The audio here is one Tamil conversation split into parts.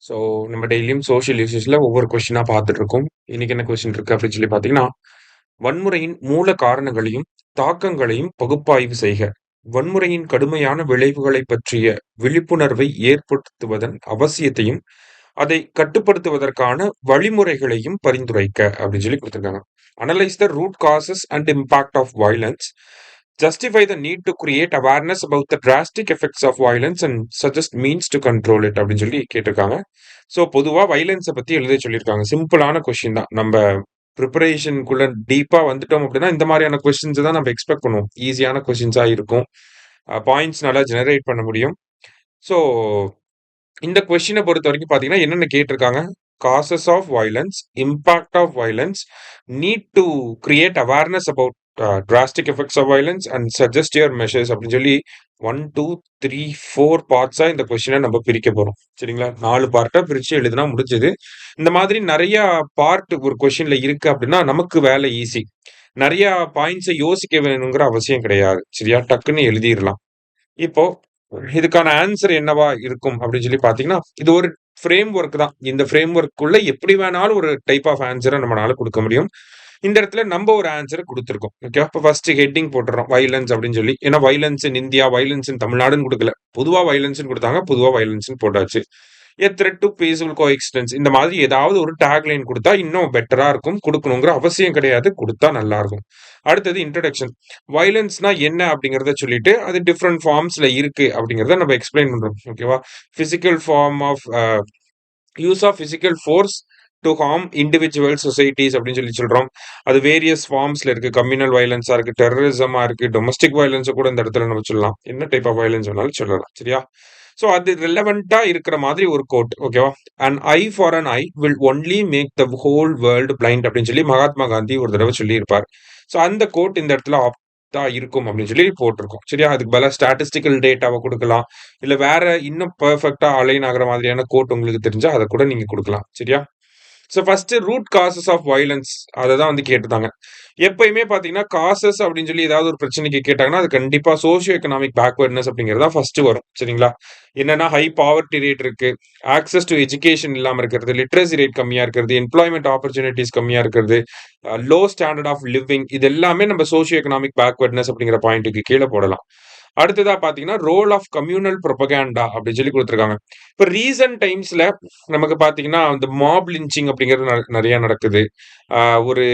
ஸோ நம்ம டெய்லியும் சோஷியல் இஷ்யூஸ்ல ஒவ்வொரு கொஸ்டினா பார்த்துட்டு இருக்கோம். இன்னைக்கு என்ன கொஸ்டின் இருக்கு அப்படின்னு சொல்லி பார்த்தீங்கன்னா, வன்முறையின் மூல காரணங்களையும், தாக்கங்களையும் பகுப்பாய்வு செய்க. வன்முறையின் கடுமையான விளைவுகளைப் பற்றிய விழிப்புணர்வை ஏற்படுத்துவதன் அவசியத்தையும், அதை கட்டுப்படுத்துவதற்கான வழிமுறைகளையும் பரிந்துரைக்க அப்படின்னு சொல்லி குடுத்திருக்காங்க. Analyse the root causes and impact of violence. Justify the need to create awareness about the drastic effects of violence and suggest means to control it அப்படின்னு சொல்லி கேட்டிருக்காங்க. ஸோ பொதுவா வயலன்ஸை பத்தி எழுத சொல்லியிருக்காங்க. சிம்பிளான கொஸ்டின் தான். நம்ம ப்ரிப்பரேஷனுக்குள்ள டீப்பா வந்துட்டோம் அப்படின்னா இந்த மாதிரியான கொஸ்டின்ஸ் தான் நம்ம எக்ஸ்பெக்ட் பண்ணுவோம். ஈஸியான கொஸ்டின்ஸா இருக்கும். பாயிண்ட்ஸ் நல்லா ஜெனரேட் பண்ண முடியும். ஸோ இந்த கொஸ்டினை பொறுத்த வரைக்கும் பார்த்தீங்கன்னா என்னென்ன கேட்டிருக்காங்க? Causes of violence, impact of violence, need to create awareness about drastic effects of violence and suggest your measures அப்படின்னு சொல்லி 1, 2, 3, 4 பார்ட்ஸா இந்த கொஸ்டினை நம்ம பிரிக்க போறோம். சரிங்களா? 4 பார்ட்டா பிரிச்சு எழுதுனா முடிஞ்சது. இந்த மாதிரி நிறைய பார்ட் ஒரு கொஸ்டின்ல இருக்கு அப்படின்னா நமக்கு வேலை ஈஸி. நிறைய பாயிண்ட்ஸை யோசிக்க வேணுங்கிற அவசியம் கிடையாது. சரியா? டக்குன்னு எழுதிடலாம். இப்போ இதுக்கான ஆன்சர் என்னவா இருக்கும் அப்படின்னு சொல்லி பாத்தீங்கன்னா, இது ஒரு ஃப்ரேம் ஒர்க் தான். இந்த ஃப்ரேம் ஒர்க்குள்ள எப்படி வேணாலும் ஒரு டைப் ஆஃப் ஆன்சரை நம்மளால கொடுக்க முடியும். இந்த இடத்துல நம்ம ஒரு ஆன்சரை கொடுத்துருக்கோம். ஓகே, இப்போ ஃபர்ஸ்ட் ஹெட்டிங் போட்டுறோம் வயலன்ஸ் அப்படின்னு சொல்லி. ஏன்னா violence in India, violence in தமிழ்நாடுன்னு கொடுக்கல. பொதுவா வயலன்ஸ் கொடுத்தாங்க, பொதுவா வயலன்ஸ் போட்டாச்சு. எ த்ரெட் டு பீஸ்ஃபுல் கோஎக்ஸிஸ்டன்ஸ் இந்த மாதிரி ஏதாவது ஒரு டேக்லைன் கொடுத்தா இன்னும் பெட்டரா இருக்கும். கொடுக்கணுங்கிற அவசியம் கிடையாது, கொடுத்தா நல்லா இருக்கும். அடுத்தது இன்ட்ரடக்ஷன். வயலன்ஸ்னா என்ன அப்படிங்கறத சொல்லிட்டு அது டிஃப்ரெண்ட் ஃபார்ம்ஸ்ல இருக்கு அப்படிங்கறத நம்ம எக்ஸ்பிளைன் பண்றோம். ஓகேவா? Physical form of use of physical force to harm individual societies அப்படின்னு சொல்லி சொல்றோம். அது வேரியஸ் ஃபார்ம்ஸ்ல இருக்கு. கம்யூனல் வயலன்ஸா இருக்கு, டெரரிசமா இருக்கு, டொமஸ்டிக் வயலன்ஸை கூட இந்த இடத்துல நம்ம சொல்லலாம். என்ன டைப் ஆஃப் வயலன்ஸ் வேணாலும் சொல்லலாம். சரியா? ஸோ அது ரிலவெண்டா இருக்கிற மாதிரி ஒரு கோட். ஓகேவா? An eye for an eye will only make the whole world blind அப்படின்னு சொல்லி மகாத்மா காந்தி ஒரு தடவை சொல்லியிருப்பார். ஸோ அந்த கோட் இந்த இடத்துல ஆப்டா இருக்கும் அப்படின்னு சொல்லி போட்டிருக்கோம். சரியா? அதுக்கு பதிலாக ஸ்டாட்டிஸ்டிக்கல் டேட்டாவை கொடுக்கலாம். இல்ல வேற இன்னும் பெர்ஃபெக்டா அலைன் ஆகிற மாதிரியான கோட் உங்களுக்கு தெரிஞ்சா அதை கூட நீங்க கொடுக்கலாம். சரியா? So first root causes of violence அதை தான் வந்து கேட்டுட்டாங்க. எப்பயுமே பார்த்தீங்கன்னா காசஸ் அப்படின்னு சொல்லி ஏதாவது ஒரு பிரச்சனைக்கு கேட்டாங்கன்னா அது கண்டிப்பா சோஷியோ எக்கனாமிக் பேக்வர்ட்னஸ் அப்படிங்கிறது தான் ஃபர்ஸ்ட் வரும். சரிங்களா? என்னன்னா ஹை பாவர்ட்டி ரேட் இருக்கு, ஆக்சஸ் டு எஜுகேஷன் இல்லாம இருக்கிறது, லிட்ரஸி ரேட் கம்மியா இருக்கிறது, எம்ப்ளாய்மெண்ட் ஆப்பர்ச்சுனிட்டிஸ் கம்மியா இருக்கிறது, லோ ஸ்டாண்டர்ட் ஆஃப் லிவிங், இது எல்லாமே நம்ம சோஷியோ எக்கனாமிக் பேக்வர்ட்னஸ் அப்படிங்கிற பாயிண்ட்டுக்கு கீழே போடலாம். அடுத்ததா பாத்தீங்கன்னா ரோல் ஆஃப் கம்யூனல் ப்ரொபகேண்டா அப்படின்னு சொல்லி கொடுத்துருக்காங்க. இப்ப ரீசன்ட் டைம்ஸ்ல நமக்கு பாத்தீங்கன்னா இந்த மாப் லிஞ்சிங் அப்படிங்கிறது நிறைய நடக்குது. ஒரு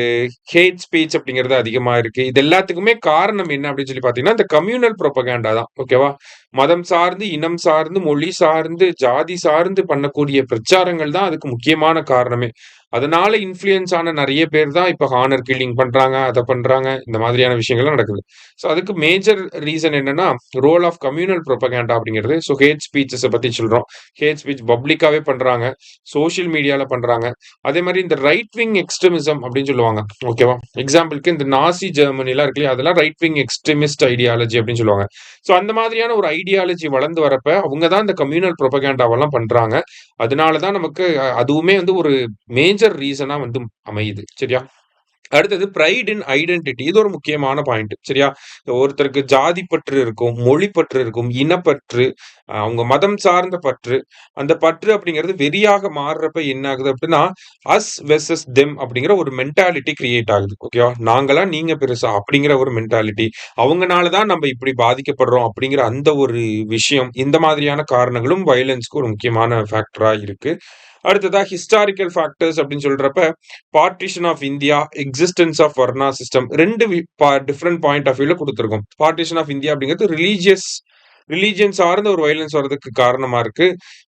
ஹேட் ஸ்பீச் அப்படிங்கிறது அதிகமா இருக்கு. இது எல்லாத்துக்குமே காரணம் என்ன அப்படின்னு சொல்லி பாத்தீங்கன்னா இந்த கம்யூனல் ப்ரொபகேண்டா தான். ஓகேவா? மதம் சார்ந்து, இனம் சார்ந்து, மொழி சார்ந்து, ஜாதி சார்ந்து பண்ணக்கூடிய பிரச்சாரங்கள் தான் அதுக்கு முக்கியமான காரணமே. அதனால இன்ஃப்ளூயன்ஸ் ஆன நிறைய பேர் தான் இப்ப ஹானர் கில்லிங் பண்றாங்க, அதை பண்றாங்க, இந்த மாதிரியான விஷயங்கள்லாம் நடக்குது. ஸோ அதுக்கு மேஜர் ரீசன் என்னன்னா ரோல் ஆஃப் கம்யூனல் ப்ரொபகேண்டா அப்படிங்கிறது. ஸோ ஹேட் ஸ்பீச்சஸ் பத்தி சொல்றோம். ஹேட் ஸ்பீச் பப்ளிக்காவே பண்றாங்க, சோஷியல் மீடியால பண்றாங்க. அதே மாதிரி இந்த ரைட் விங் எக்ஸ்ட்ரீமிசம் அப்படின்னு சொல்லுவாங்க. ஓகேவா? எக்ஸாம்பிளுக்கு இந்த நாசி ஜெர்மனி எல்லாம் இருக்கு இல்லையா, அதெல்லாம் ரைட் விங் எக்ஸ்ட்ரீமிஸ்ட் ஐடியாலஜி அப்படின்னு சொல்லுவாங்க. ஸோ அந்த மாதிரியான ஒரு ஐடியாலஜி வளர்ந்து வரப்ப அவங்க தான் இந்த கம்யூனல் ப்ரொபகேண்டாவெல்லாம் பண்றாங்க. அதனாலதான் நமக்கு அதுவுமே வந்து ஒரு மேஜர் ரீசனா வந்து அமையுது. சரியா? அடுத்தது பிரைட் இன் ஐடென்டிட்டி. இது ஒரு முக்கியமான பாயிண்ட். சரியா? ஒருத்தருக்கு ஜாதி பற்று இருக்கும், மொழி பற்று இருக்கும், இனப்பற்று, அவங்க மதம் சார்ந்த பற்று. அந்த பற்று அப்படிங்கிறது வெறியாக மாறுறப்ப என்ன ஆகுது அப்படின்னா அஸ் வெர்சஸ் தெம் அப்படிங்கிற ஒரு மென்டாலிட்டி கிரியேட் ஆகுது. ஓகேவா? நாங்களா நீங்க பெருசா அப்படிங்கிற ஒரு மென்டாலிட்டி. அவங்கனாலதான் நம்ம இப்படி பாதிக்கப்படுறோம் அப்படிங்கிற அந்த ஒரு விஷயம். இந்த மாதிரியான காரணங்களும் வயலன்ஸ்க்கு ஒரு முக்கியமான ஃபேக்டரா இருக்கு. அடுத்ததா ஹிஸ்டாரிக்கல் ஃபேக்டர்ஸ் அப்படின்னு சொல்றப்ப partition of India, existence of varna system, ரெண்டு டிஃப்ரெண்ட் பாயிண்ட் ஆஃப் வியூல கொடுத்துருக்கோம். பார்ட்டிஷன் ஆஃப் இந்தியா அப்படிங்கிறது ரிலீஜியன் சார்ந்த ஒரு வயலன்ஸ் வர்றதுக்கு காரணமா இருக்கு.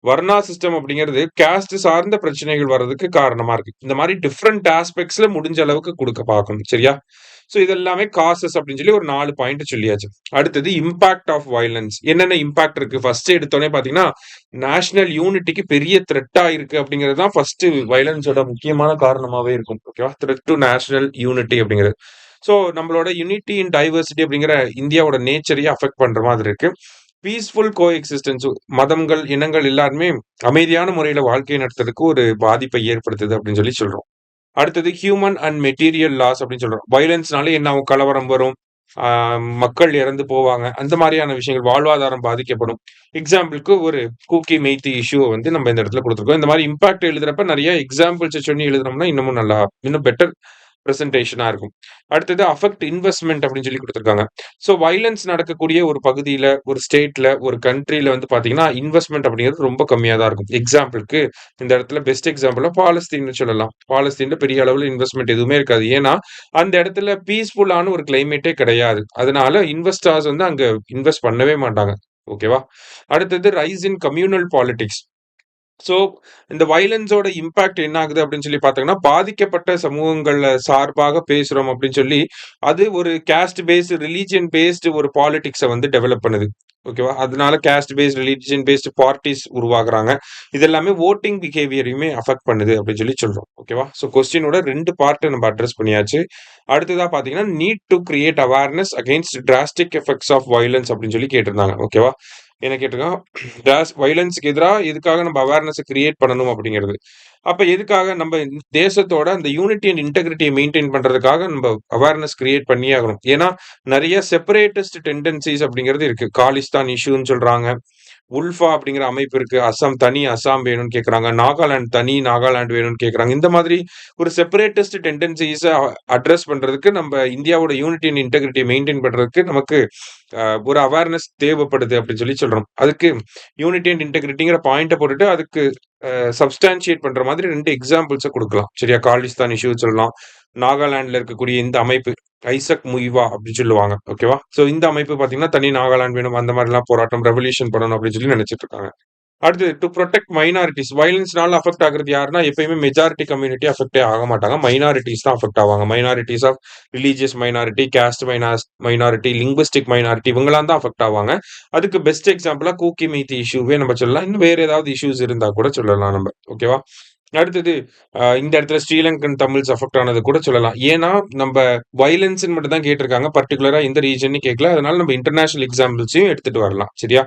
வர்ணா சிஸ்டம் அப்படிங்கிறது கேஸ்ட் சார்ந்த பிரச்சனைகள் வர்றதுக்கு காரணமா இருக்கு. இந்த மாதிரி டிஃப்ரெண்ட் ஆஸ்பெக்ட்ஸ்ல முடிஞ்ச அளவுக்கு கொடுக்க பார்க்கணும். சரியா? ஸோ இதெல்லாமே காசஸ் அப்படின்னு சொல்லி ஒரு 4 பாயிண்ட் சொல்லியாச்சு. அடுத்தது இம்பாக்ட் ஆஃப் வயலன்ஸ். என்னென்ன இம்பாக்ட் இருக்கு? ஃபர்ஸ்ட் எடுத்தோடனே பாத்தீங்கன்னா நேஷனல் யூனிட்டிக்கு பெரிய த்ரெட்டா இருக்கு அப்படிங்கிறது தான் ஃபர்ஸ்ட் வயலன்ஸோட முக்கியமான காரணமாவே இருக்கும். ஓகேவா? த்ரெட் டு நேஷனல் யூனிட்டி அப்படிங்கிறது. ஸோ நம்மளோட யூனிட்டி இன் டைவர்சிட்டி அப்படிங்கிற இந்தியாவோட நேச்சரையே அஃபெக்ட் பண்ற மாதிரி இருக்கு. பீஸ்ஃபுல் கோ எக்ஸிஸ்டன்ஸ், மதங்கள், இனங்கள் எல்லாருமே அமைதியான முறையில வாழ்க்கை நடத்துறதுக்கு ஒரு பாதிப்பை ஏற்படுத்துது அப்படின்னு சொல்லி சொல்றோம். அடுத்தது ஹியூமன் அண்ட் மெட்டீரியல் லாஸ் அப்படின்னு சொல்றோம். வயலன்ஸ்னால என்ன ஆகும்? கலவரம் வரும், மக்கள் இறந்து போவாங்க. அந்த மாரியான விஷயங்கள், வாழ்வாதாரம் பாதிக்கப்படும். எக்ஸாம்பிளுக்கு ஒரு கூக்கி, மெய்த்தி இஷ்யூவ வந்து நம்ம இந்த இடத்துல குடுத்துருக்கோம். இந்த மாரி இம்பாக்ட் எழுதுறப்ப நெறைய எக்ஸாம்பிள்ஸ சொல்லி எழுதுனோம்னா, இன்னும் பெட்டர் பிரசன்டேஷனா இருக்கும். அடுத்தது அஃபெக்ட் இன்வெஸ்ட்மென்ட் அப்படின்னு சொல்லி குடுத்துருக்காங்க. ஸோ வயலன்ஸ் நடக்கக்கூடிய ஒரு பகுதியில, ஒரு ஸ்டேட்ல, ஒரு கண்ட்ரில வந்து பார்த்தீங்கன்னா, இன்வெஸ்ட்மென்ட் அப்படிங்கிறது ரொம்ப கம்மியா தான் இருக்கும். எக்ஸாம்பிளுக்கு இந்த இடத்துல பெஸ்ட் எக்ஸாம்பிளா பாலஸ்தீன்னு சொல்லலாம். பாலஸ்தீன்ல பெரிய அளவுல இன்வெஸ்ட்மென்ட் எதுவுமே இருக்காது. ஏன்னா, அந்த இடத்துல பீஸ்ஃபுல்லான ஒரு கிளைமேட்டே கிடையாது. அதனால இன்வெஸ்டர்ஸ் வந்து அங்க இன்வெஸ்ட் பண்ணவே மாட்டாங்க. ஓகேவா? அடுத்தது ரைஸ் இன் கம்யூனல் பாலிடிக்ஸ். ஸோ, இந்த வயலன்ஸோட இம்பாக்ட் என்ன ஆகுது அப்படின்னு சொல்லி பார்த்தீங்கன்னா, பாதிக்கப்பட்ட சமூகங்கள்ல சார்பாக பேசுறோம் அப்படின்னு சொல்லி, அது ஒரு காஸ்ட் பேஸ்டு, ரிலிஜியன் பேஸ்டு ஒரு பாலிடிக்ஸ வந்து டெவலப் பண்ணுது. ஓகேவா? அதனால காஸ்ட் பேஸ்டு, ரிலிஜியன் பேஸ்டு பார்ட்டீஸ் உருவாகுறாங்க. இது எல்லாமே வோட்டிங் பிஹேவியரையுமே அஃபெக்ட் பண்ணுது அப்படின்னு சொல்லி சொல்றோம். ஓகேவா? ஸோ கொஸ்டினோட 2 பார்ட்ட நம்ம அட்ரஸ் பண்ணியாச்சு. அடுத்ததா பார்த்தீங்கன்னா, need to create awareness against drastic effects of violence அப்படின்னு சொல்லி கேட்டிருந்தாங்க. ஓகேவா? என்ன கேட்டிருக்கான்? வயலன்ஸ்க்கு எதிரா எதுக்காக நம்ம அவேர்னஸ கிரியேட் பண்ணணும் அப்படிங்கிறது. அப்ப எதுக்காக நம்ம தேசத்தோட அந்த யூனிட்டி அண்ட் இன்டெகிரிட்டிய மெயின்டெயின் பண்றதுக்காக நம்ம அவேர்னஸ் கிரியேட் பண்ணியே ஆகணும். ஏன்னா, நெறைய செப்பரேட்டிஸ்ட் டெண்டன்சிஸ் அப்படிங்கிறது இருக்கு. காலிஸ்தான் இஷ்யூன்னு சொல்றாங்க. உல்ஃபா அப்படிங்கிற அமைப்பு இருக்கு. தனி அசாம் வேணும்னு கேட்கறாங்க. நாகாலாந்து தனி நாகாலாந்து வேணும்னு கேட்கறாங்க. இந்த மாதிரி ஒரு செப்பரேட்டிஸ்ட் டெண்டன்சிஸ அட்ரஸ் பண்றதுக்கு நம்ம இந்தியாவோட யூனிட்டி அண்ட் இன்டெகிரிட்டிய மெயின்டெயின் பண்றதுக்கு நமக்கு ஒரு அவேர்னஸ் தேவைப்படுது அப்படின்னு சொல்லி சொல்றோம். அதுக்கு யூனிட்டி அண்ட் இன்டெகிரிட்டிங்கிற பாயிண்ட்ட போட்டுட்டு அதுக்கு சப்ஸ்டான்ஷியேட் பண்ற மாதிரி 2 எக்ஸாம்பிள்ஸ குடுக்கலாம். சரியா? காலிஸ்தான் இஷ்யூ சொல்லலாம். நாகாலாந்துல இருக்கக்கூடிய இந்த அமைப்பு ஐசக் முய்வா அப்படின்னு சொல்லுவாங்க. ஓகேவா? சோ இந்த அமைப்பு பார்த்தீங்கன்னா, தனி நாகாலாந்து வேணும். அந்த மாரிலாம் போராட்டம், ரெவல்யூஷன் பண்ணணும் அப்படின்னு சொல்லி நெனைச்சிட்டு இருக்காங்க. அடுத்தது டு புரொடெக்ட் மைனாரிட்டீஸ். வயலன்ஸ்னால அஃபெக்ட் ஆகுறது யாருன்னா, எப்பயுமே மெஜாரிட்டி கம்யூனிட்டி அஃபெக்ட்டே ஆக மாட்டாங்க. மைனாரிட்டீஸ் தான் அஃபெக்ட் ஆவாங்க. Minorities of religious minority, caste minority, linguistic minority இவங்கலாம் தான் அஃபெக்ட் ஆவாங்க. அதுக்கு பெஸ்ட் எக்ஸாம்பிளா கூக்கி மெய்த்தி இஷ்யூவே நம்ம சொல்லலாம். இன்னும் வேற ஏதாவது இஷ்யூஸ் இருந்தா கூட சொல்லலாம் நம்ம. ஓகேவா? அடுத்தது இந்த இடத்துல ஸ்ரீலங்கன் தமிழ்ஸ் அஃபெக்ட் ஆனது கூட சொல்லலாம். ஏன்னா, நம்ப வயலன்ஸ்ன்னு மட்டும் தான் கேட்டிருக்காங்க. பர்ட்டிகுலரா எந்த ரீஜன்னு கேட்கல. அதனால நம்ம இன்டர்நேஷனல் எக்ஸாம்பிள்ஸையும் எடுத்துட்டு வரலாம். சரியா?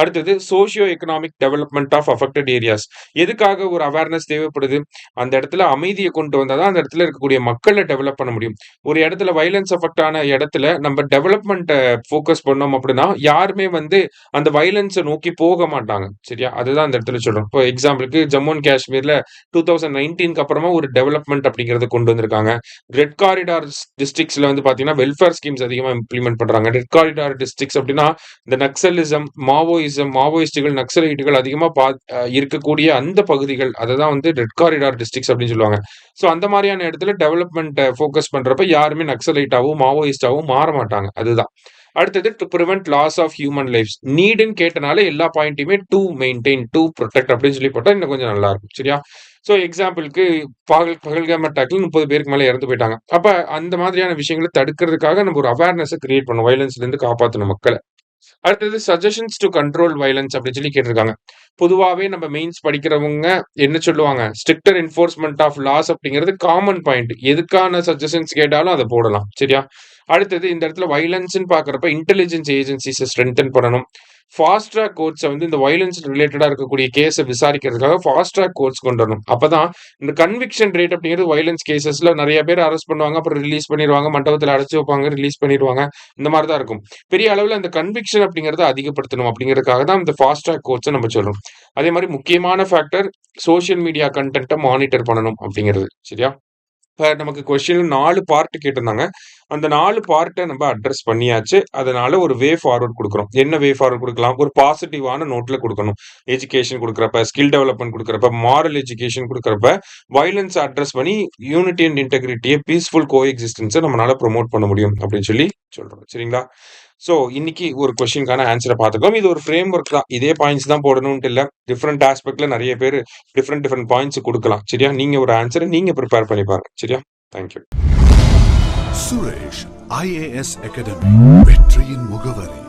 அடுத்தது socio economic development of affected areas. எதுக்காக ஒரு அவேர்னஸ் தேவைப்படுது? அந்த இடத்துல அமைதிய கொண்டு வந்தா தான் அந்த இடத்துல இருக்கக்கூடிய மக்கள டெவலப் பண்ண முடியும். ஒரு இடத்துல வயலன்ஸ் அஃபெக்ட் ஆன இடத்துல நம்ம டெவலப்மென்ட்ட ஃபோக்கஸ் பண்ணோம் அப்படின்னா, யாருமே வந்து அந்த வயலன்ஸ நோக்கி போக மாட்டாங்க. சரியா? அதுதான் அந்த இடத்துல சொல்றோம். இப்போ எக்ஸாம்பிளுக்கு ஜம்மு அண்ட் காஷ்மீர்ல 2019க்கு அப்புறமா ஒரு டெவலப்மென்ட் அப்படிங்கிறத கொண்டு வந்திருக்காங்க. ரெட் காரிடார் டிஸ்ட்ரிக்ட்ஸ்ல வந்து பார்த்தீங்கன்னா, வெல்ஃபேர் ஸ்கீம்ஸ் அதிகமா இம்ப்ளிமெண்ட் பண்றாங்க. ரெட் காரிடார் டிஸ்ட்ரிக்ட்ஸ் அப்படின்னா, இந்த நக்சலிசம், மாவோயிஸ்டுகள், நக்சலைட்டுகள் அதிகமா இருக்கக்கூடிய அந்த பகுதிகள், அததான் வந்து ரெட் காரிடார் டிஸ்ட்ரிக்ட்ஸ் அப்படின்னு சொல்லுவாங்க. சோ அந்த மாரியான இடத்துல டெவலப்மென்ட்ட ஃபோக்கஸ் பண்றப்ப யாருமே நக்சலைட்டாவும், மாவோயிஸ்டாவும் மாற மாட்டாங்க. அதுதான். அடுத்தது to prevent loss of human lives. நீடுன்னு கேட்டனால எல்லா பாயிண்ட்டையுமே டூ மெயின்டெயின், டூ புரொடெக்ட் அப்படின்னு சொல்லி போட்டா இன்னும் கொஞ்சம் நல்லா இருக்கும். சரியா? சோ எக்ஸாம்பிளுக்கு பகல்காம் அட்டாக்ல 30 பேருக்கு மேல இறந்து போயிட்டாங்க. அப்ப அந்த மாதிரியான விஷயங்கள தடுக்கிறதுக்காக நம்ம ஒரு அவேர்னஸ கிரியேட் பண்ணணும். வயலன்ஸ்ல இருந்து காப்பாத்தணும் மக்கள. அடுத்தது சஜஷன்ஸ் டூ கண்ட்ரோல் வயலன்ஸ் அப்படின்னு சொல்லி கேட்டிருக்காங்க. பொதுவாவே நம்ம மெயின்ஸ் படிக்கிறவங்க என்ன சொல்லுவாங்க? ஸ்ட்ரிக்டர் என்ஃபோர்ஸ்மென்ட் ஆஃப் லாஸ் அப்படிங்கிறது காமன் பாயிண்ட். எதுக்கான சஜஷன்ஸ் கேட்டாலும் அத போடலாம். சரியா? அடுத்தது இந்த இடத்துல வயலன்ஸ்ன்னு பார்க்கிறப்ப இன்டெலிஜென்ஸ் ஏஜென்சிஸ ஸ்ட்ரெங்தன் பண்ணணும். ஃபாஸ்ட் ட்ராக் கோர்ட்ஸ வந்து இந்த வயலன்ஸ் ரிலேட்டடா இருக்கக்கூடிய கேஸ விசாரிக்கிறதுக்காக ஃபாஸ்ட் ட்ராக் கோர்ட்ஸ் கொண்டு வரணும். அப்பதான் இந்த கன்விக்ஷன் ரேட் அப்படிங்கிறது வயலன்ஸ் கேஸஸ்ல நெறைய பேர் அரெஸ்ட் பண்ணுவாங்க. அப்புறம் ரிலீஸ் பண்ணிருவாங்க. மண்டபத்துல அடைச்சு வைப்பாங்க. ரிலீஸ் பண்ணிருவாங்க. இந்த மாரி தான் இருக்கும். பெரிய அளவுல அந்த கன்விக்ஷன் அப்படிங்கிறத அதிகப்படுத்தணும் அப்படிங்கிறதுக்காக தான் இந்த ஃபாஸ்ட் ட்ராக் கோர்ட்ஸ நம்ம சொல்றோம். அதே மாரி முக்கியமான ஃபேக்டர் சோசியல் மீடியா கன்டென்ட்ட மானிட்டர் பண்ணணும் அப்படிங்கிறது. சரியா? இப்ப நமக்கு கொஸ்டின்ல 4 பார்ட் கேட்டிருந்தாங்க. அந்த 4 பார்ட்ட நம்ம அட்ரஸ் பண்ணியாச்சு. அதனால ஒரு வே ஃபார்வர்ட் குடுக்குறோம். என்ன வே ஃபார்வர்ட் குடுக்கலாம்? ஒரு பாசிட்டிவான நோட்ல குடுக்கணும். எஜுகேஷன் குடுக்குறப்ப, ஸ்கில் டெவலப்மென்ட் குடுக்குறப்ப, மாரல் எஜுகேஷன் குடுக்குறப்ப, வயலன்ஸ அட்ரஸ் பண்ணி யூனிட்டி அண்ட் இன்டெகிரிட்டிய பீஸ்ஃபுல் கோ எக்ஸிஸ்டன்ஸ நம்மனால ப்ரமோட் பண்ண முடியும் அப்படின்னு சொல்லி சொல்றோம். சரிங்களா? சோ இன்னைக்கு ஒரு கொஸ்டின்க்கான ஆன்ஸர பார்த்துட்டோம். இது ஒரு ஃப்ரேம் ஒர்க் தான். இதே பாயிண்ட்ஸ் தான் போடணும்ட்டு இல்ல. டிஃபரெண்ட் ஆஸ்பெக்ட்ல நெறைய பேரு டிஃபரெண்ட் பாயிண்ட்ஸ் குடுக்கலாம். சரியா? நீங்க ஒரு ஆன்ஸர நீங்க பிரிப்பேர் பண்ணி பாருங்க. சரியா? Thank you. Suresh IAS academy வெற்றியின் முகவரி.